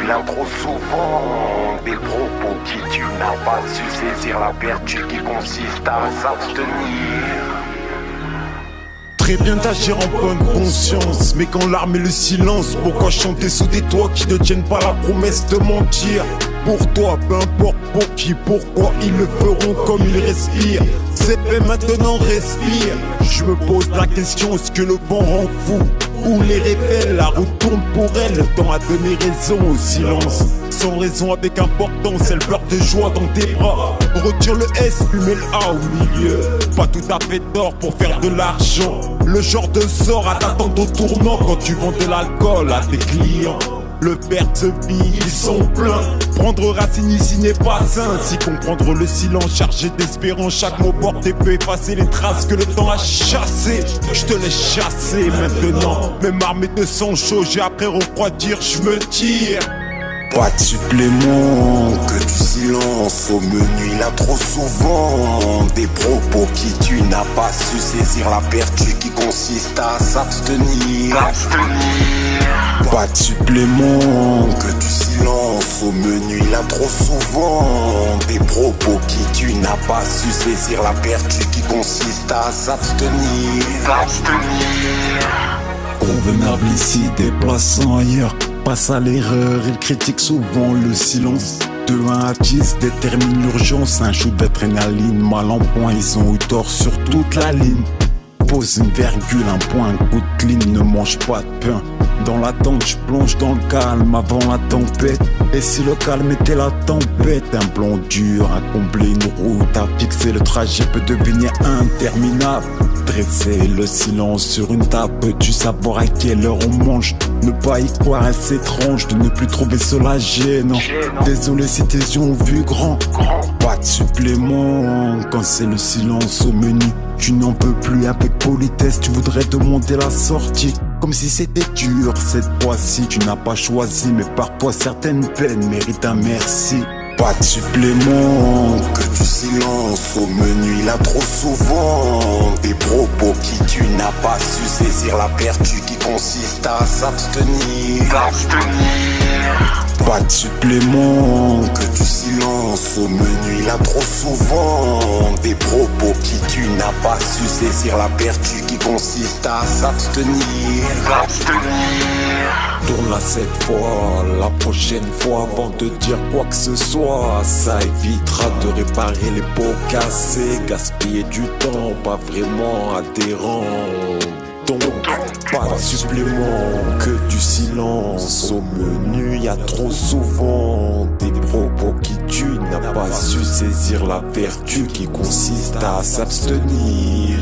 là trop souvent des propos qui tu n'as pas su saisir la vertu qui consiste à s'abstenir. Très bien d'agir en bonne conscience, mais quand l'arme et le silence, pourquoi chanter sous des toits qui ne tiennent pas la promesse de mentir? Pour toi, peu importe pour qui, pourquoi ils le feront comme ils respirent. C'est fait, maintenant respire. Je me pose la question, est-ce que le vent rend fou ou les révèle? La route tourne pour elle, le temps a donné raison au silence. Sans raison avec importance, elle pleure de joie dans tes bras. Retire le S, puis mets le A au milieu. Pas tout à fait tort pour faire de l'argent. Le genre de sort à t'attendre au tournant quand tu vends de l'alcool à tes clients. Le père se vit, ils sont pleins. Prendre racine ici n'est pas sain. Si comprendre le silence chargé d'espérance, chaque mot porté peut effacer les traces que le temps a chassées. Je te laisse chasser maintenant. Même armé de sang chaud, j'ai après refroidir, je me tire. Pas de supplément que du silence au menu. Il a trop souvent des propos qui tu n'as pas su saisir la vertu qui consiste à s'abstenir. Pas de supplément que du silence au menu. Il a trop souvent des propos qui tu n'as pas su saisir la vertu qui consiste à s'abstenir. Convenable ici, déplaçant ailleurs. Passe à l'erreur, il critique souvent le silence. De 1 à 10 détermine l'urgence. Un shoot d'adrénaline, mal en point, ils ont eu tort sur toute la ligne. Pose une virgule, un point, un coup de ligne, ne mange pas de pain. Dans l'attente, je plonge dans le calme avant la tempête. Et si le calme était la tempête, un plan dur à combler une route, à fixer le trajet peut devenir interminable. Dresser le silence sur une table, peux-tu savoir à quelle heure on mange? Ne pas y croire, est-ce étrange de ne plus trouver cela gênant? Désolé si tes yeux ont vu grand. Pas de supplément quand c'est le silence au menu. Tu n'en peux plus avec politesse, tu voudrais demander la sortie. Comme si c'était dur cette fois-ci, tu n'as pas choisi, mais parfois certaines peines méritent un merci. Pas de supplément que du silence au menu. Il a trop souvent des propos qui tu n'as pas su saisir la vertu qui consiste à s'abstenir. Pas de supplément que du silence au menu. Il a trop souvent des propos qui tu n'as pas su saisir la vertu qui consiste à s'abstenir. Tourne-la cette fois, la prochaine fois avant de dire quoi que ce soit. Ça évitera de réparer les pots cassés. Gaspiller du temps, pas vraiment adhérent. Donc, pas de supplément que du silence au menu. Y a trop souvent des propos qui tu n'as pas su saisir la vertu qui consiste à s'abstenir.